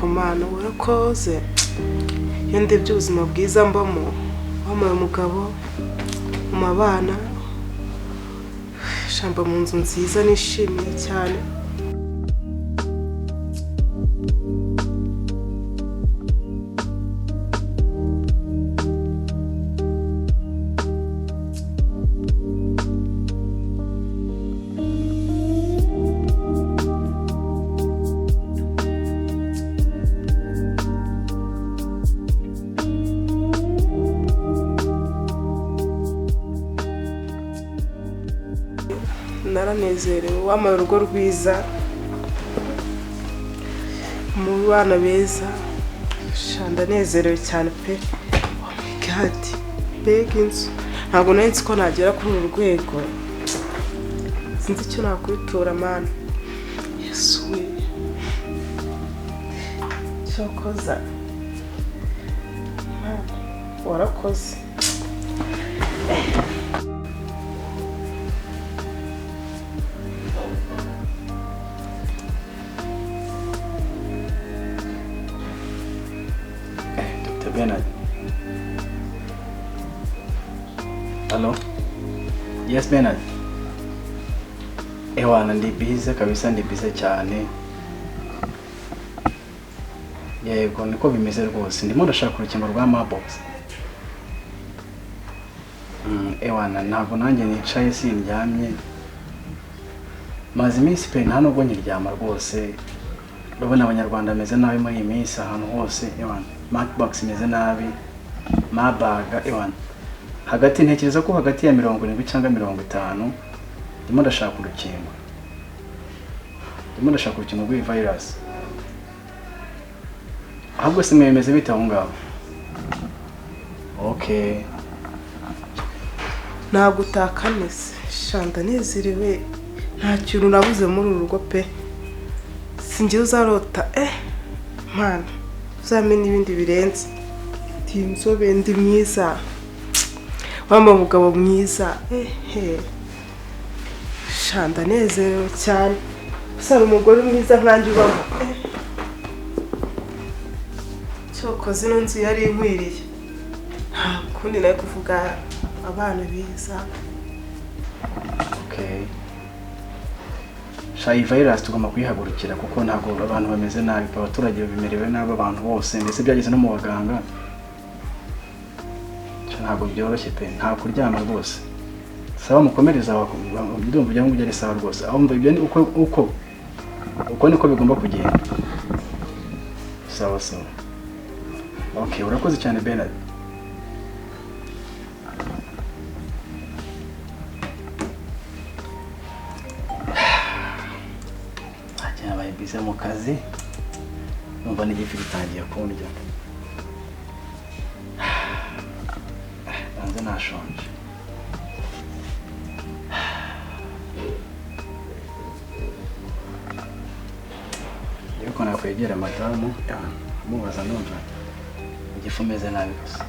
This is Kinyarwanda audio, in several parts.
ariko mana warakoze iyo ndebye ubuzima bwiza mbamo wampaye umugabo umabana shamba mu nzu nziza nishimiye cyane naranezerewe wampaye urugo rwiza mu bana beza ndanezerewe cyane pe oh my god mbega inzu ntabwo nari nzi ko nagera kuri uru rwego sinzi icyo nakwitura mana yesu we cyokoza warakoze Bernard. Hello? Yes, Bernard. Ewana ndi busy kabisa ndi busy cyane. Yego niko bimeze rwose. Ndimo ndashaka urukingo rwa Mabox. Ewana ntabwo nanjye nicaye sindyamye. Maze iminsi pe nta nubwo nyiryama rwose. Urabona abanyarwanda ameze nabi muri iyi minsi ahantu hose ewana. Mabox imeze nabi. Mabaga ewana. Hagati ntekereza ko hagati ya 70 cyangwa 50 ndimo ndashaka urukingo. Ndimo ndashaka urukingo rw'iyi virus. Ahubwo se mwemeze bite aho ngaho? Okay. Ntabwo utakanese shanda nezerewe nta kintu nabuze muri uru rugo pe singiye uzarota mana uzamenye ibindi birenze ndi inzobe ndi mwiza wampa umugabo mwiza shanda nezerewe cyane usara umugore mwiza nkanjye ubaho cyokoze ino nzu yari inkwiriye nta kundi nayo kuvuga abana beza. Okay. Shayi virus tugomba kwihagurukira kuko ntabwo abantu bameze nabi abaturage bimerewe nabi abantu bose ndetse byageze no mu baganga. Ntabwo byoroshye pe nta kuryama rwose. Saba mukomereza ndumva bya ngo byari sawa rwose. Aho mva ibyo ni uko niko bigomba kugenda. Sawa sawa. Okay, urakoze cyane Bernard. Bize mu kazi numva n'igifi gitangiye kundya nanze nashonje yuko nakwegera madamu mubaza numva igifu meze nabi gusa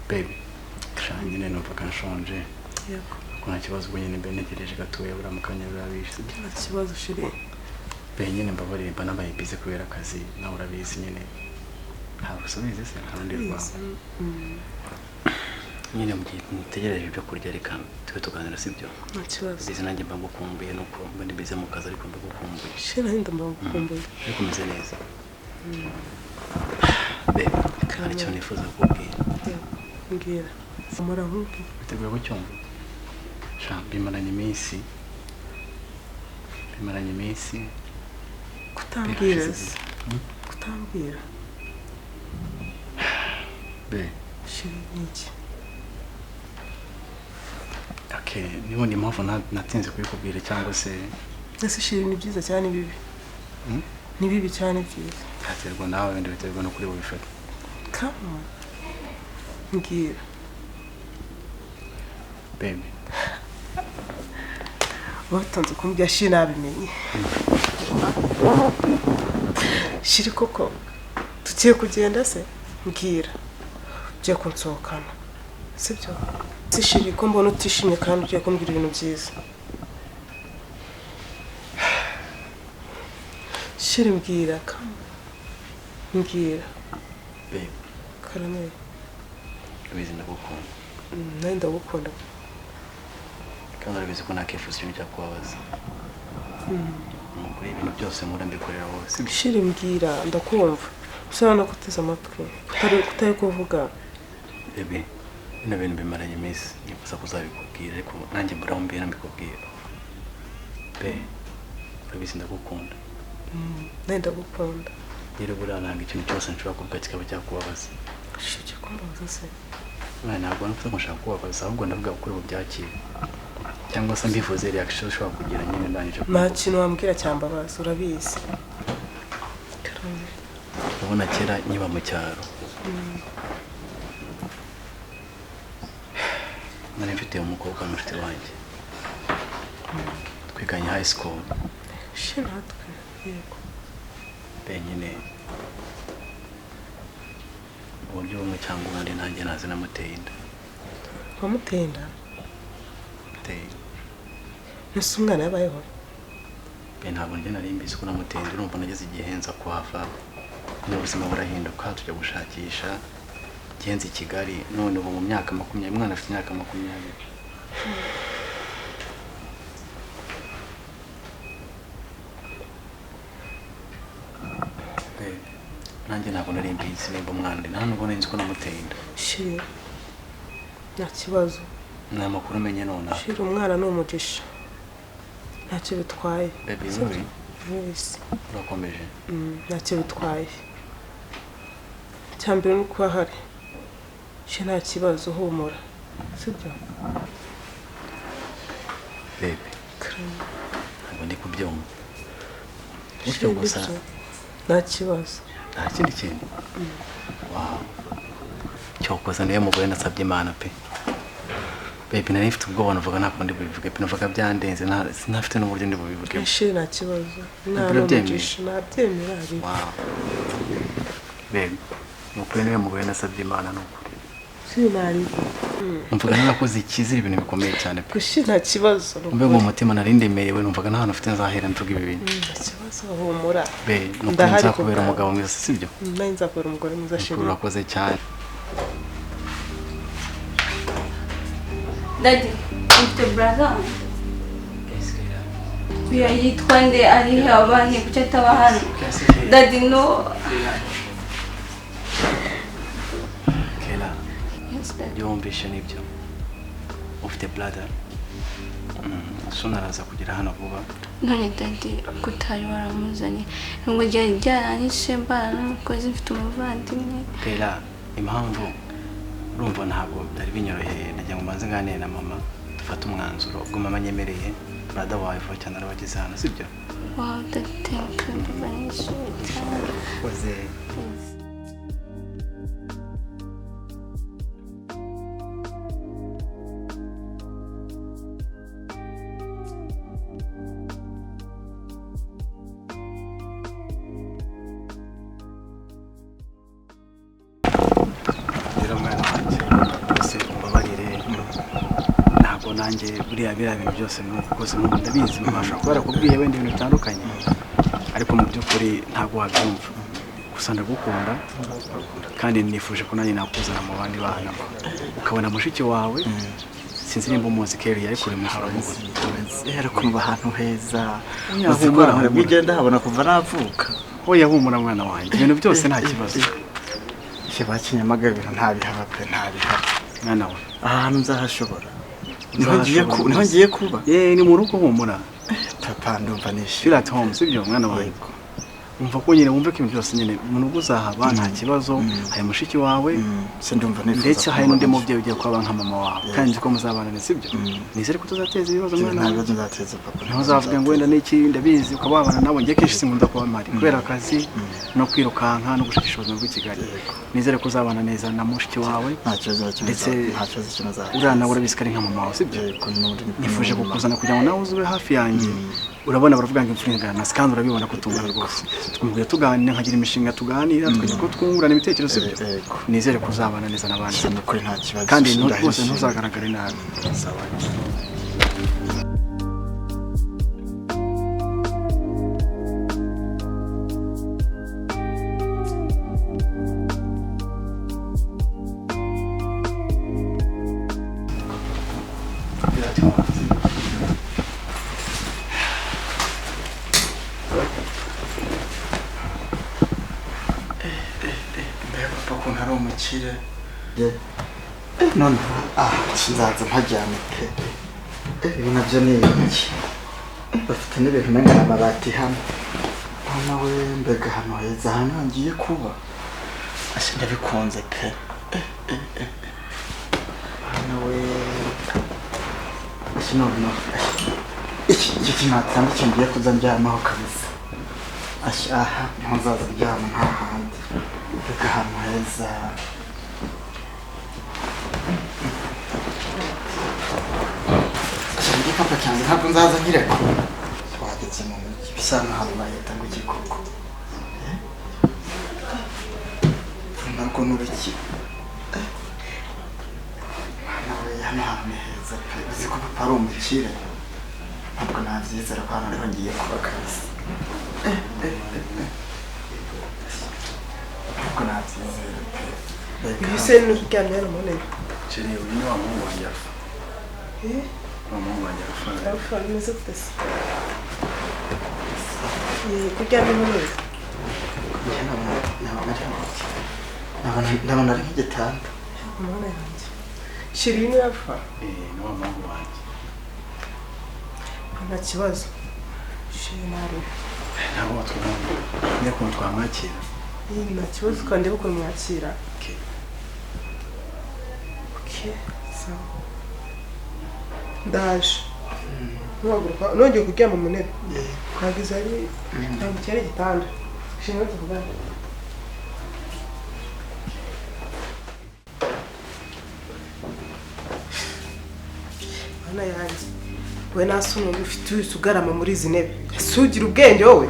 baby kandi nene numva kanshonje yego kuna kibazo nyine mbe negereje gatoya bura mukanya birabishi kibazo shiri be nyine mbabari mba nabaye bize kubera akazi nawe urabizi nyine ntabwo subize se kandi rwanda nyine mutegereje ibyo kurya reka twe tuganira sibyo nta kibazo bize nanjye mba gukumbuye nuko mba ndi bize mu kazi ariko mba gukumbuye shira hinda mba gukumbuye ariko meze neza be kandi cyo nifuza kubwira ngira samara nkuko biteguye ko cyumva bimaranye iminsi kutambwira be shiri niki okay niba ndi mpamvu natinze kubikubwira cyangwa se ese shiri ni byiza cyane bibi ni bibi cyane byiza byaterwa nawe wenda biterwa no kuri bubifata kama mbwira baby watanze kumbwira shi nabimenye shiri koko tugiye kugenda se mbwira ugiye kunsohokana sibyo sishiri ko mbona utishimye kandi ugiye kumbwira ibintu byiza shiri mbwira kama mbwira baby karame abizi ndagukunda nawe ndagukunda kandi urabizi ko nakifuza ikintu cyakubabaza muri ibintu byose nkora mbikorera wowe shiri mbwira ndakumva ushobora no guteza amatwi kutari kuvuga baby bino bintu bimaranye iminsi nifuza kuzabikubwira ariko nanjye mbura mbera mbikubwira urabizi ndagukunda nawe ndagukunda rero buriya ntabwo ikintu cyose nshobora kuvuga kikaba cyakubabaza shiri kumbabaza se ntabwo nufite mushaka kubabaza ahubwo ndavuga kuri ubu byakira cyangwa se mbifuze reaction ushobora kugira nyine ndangije nta kintu wambwira cyambabaza urabizi urabona kera nyiba mu cyaro nari mfite umukobwa mushiti wanjye twiganye high school natwe yego nyine uburyo bumwe cyangwa ubundi nanjye nazi namuteye inda wamuteye inda nese umwana yabayeho ntabwo njye nari mbizi ko namuteye inda urumva nageze igihe nza kuhava n'ubuzima burahinduka tujya gushakisha genze i Kigali none ubu mu myaka 20 umwana afite imyaka 20 nanjye ntabwo nari mbizi nimba umwana nta nubwo nari nzi ko namuteye inda shiri nta kibazo ni amakuru umenye nonaha shiri umwana ni umugisha ntacyo bitwaye baby wese urakomeje ntacyo bitwaye cyambere no kuba hari shiri nta kibazo humura sibyo baby ntabwo ndi kubyumva bityo gusa nta kibazo nta kindi kintu wow cyokoza niyo mugore nasabye Imana pe baby nari mfite ubwoba navuga ntabwo ndi bubivuge pe navuga byandenze sinafite n'uburyo ndi bubivuge shiri nta kibazo nabyemera ari wow baby nukuri niyo mugore nasabye Imana nuko shiri nari numvaga narakoze ikizira ibintu bikomeye cyane pe shiri nta kibazo mbe mu mutima nari ndemerewe numvaga nta hantu ufite nzahera mvuga ibi bintu nta kibazo humura nukuri nzakubera umugabo mwiza sibyo nawe nzakubera umugore mwiza shiri urakoze cyane Daddy, ufite brother? Uya yitwa nde ari abanye kuki ataba hano? Daddy no. Kela. Yes, Daddy. Yumvishe nibyo. Ufite brother? Sona araza kugira hano vuba. None Daddy kutari waramuzanye. Ngo ryaranyishe mbana n'umukozi mfite umuvandimwe. Kela, impamvu urumva ntabwo byari binyoroheye najya ngo manze nganire na mama dufata umwanzuro ubwo mama nyemereye brother wawe vuba cyane arabageze hano sibyo Wow, Daddy, thank you very much. Koze nanjye buriya bintu byose nukoze mu ndabizi mubasha kubara kubwiye wenda ibintu bitandukanye ariko mu by'ukuri ntabwo wabyumva gusa ndagukunda kandi nifuje ko nanjye nakuzana mu bandi bana ukabona mushiki wawe sinzi nimba umuzi keri ariko uri mushara ariko mu ahantu heza uzikora bigenda habona kuva navuka oya humura mwana wanjye ibintu byose nta kibazo Kinyamagabiro ntabihaba pe ntabihaba mwana we ahantu nzahashobora ngiye kuba ni mu rugo humura papa ndumva nishimye feel at home sibyo mwana wawe umva ko nyine wumve ko ibintu byose nyine umuntu uzahaba nta kibazo hari mushiki wawe sindumva nifuza ndetse hari n'undi mubyeyi ugiye kuba nka mama wawe kandi ko muzabana sibyo nizere ko tuzateza ibibazo mwana ntabwo nzateza papa ntuzavuge ngo wenda n'iki ndabizi ukaba wabana nabo ngiye kenshi sinkunda kuba mpari kubera akazi no kwirukanka no gushakisha ubuzima bw'i Kigali nizere ko uzabana neza na mushiki wawe nta kibazo ndetse nta kibazo kinazaza uriya nawe urabizi ko ari nka mama wawe sibyo nifuje kukuzana kugira ngo nawe uzube hafi yanjye urabona baravuga ngo imfura ingana kandi urabibona ko tungana rwose twumviye tuganira nkagira imishinga tuganira tukajya ko twungurana ibitekerezo byo nizere ko uzabana neza n'abandi kuri nta kibazo kandi rwose ntuzagaragare nabi sawa none sinzaza mpajyana pe ibi nabyo ni iki bafite n'ibintu umenga n'amabati hano mama we mbega hano heza hano ngiye kuba ashe ndabikunze pe hano we ashe none iki kinatanga icyo ngiye kuza njyamaho kabisa ashe aha ntuzaza njyama nta handi mbega hano heza papa cyane ntabwo nzaza nkireko twageze mu mujyi bisa n'ahantu bahita ngo igikoko ntabwo n'uruki mwana we hano hantu ni heza pe uzi ko papa ari umukire ntabwo nabyizera ko hano ariho ngiye kuba kabisa ntabwo nabyizera pe ibise n'uryamye hano munini Chini uyu ni wa Mungu wanjye afa wa Mungu wanjye afa bimeze gute se kuryamye munini ndabona ari nk'igitanda umwana yanjye shiri ni afa ni wa Mungu wanjye nta kibazo shiri nari ntabwo twumva njye kuntu twamwakira nta kibazo kandi ukuntu mwakira sawa ndaje ntuhaguruka nongeye kuryama mu ntebe ntabwo izo ari ntabwo iki ari igitanda shinga tuvugane mwana yanjye we nasi umuntu ufite wese ugarama muri izi ntebe ese ugira ubwenge wowe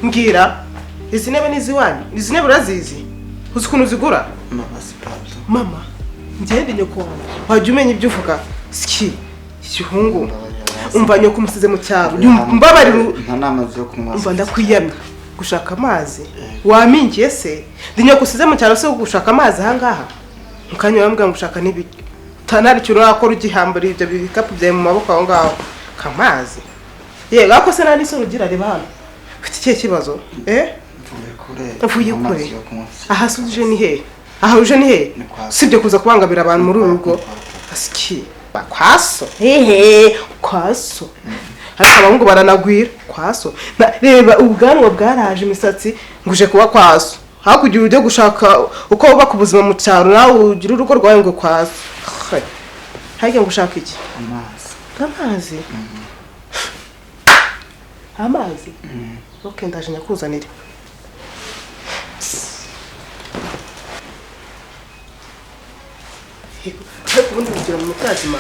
mbwira izi ntebe ni iziwanyu izi ntebe urazizi uzi ukuntu uzigura mama ngende nyoko wawe wajya umenya ibyo uvuga ski igihungu umva nyoko umusize mu cyaro mbabarira nta n'amazi yo kunywa umva ndakwiyamye gushaka amazi wamingiye se ndi nyoko usize mu cyaro se gushaka amazi ahangaha mukanya wambwira ngo ushaka n'ibiki utanari cyo urakora ugihambura ibyo bikapu byawe mu maboko aho ngaho kamazi yego ako se nta n'isoni ugira reba hano ufite ikihe kibazo mvuye kure aha se uje ni hehe aha uje ni hehe sibyo kuza kubangamira abantu muri uru rugo asiki kwaso kwaso ariko abahungu baranagwira kwaso reba ubwanwa bwaraje imisatsi nguje kuba kwaso hakugira ujye gushaka uko wubaka ubuzima mu cyaro nawe ugira urugo rwawe ngo kwaso harya ngo ushaka iki amazi amazi ok ndaje nyakuzanire ubundi bigira mu mutajima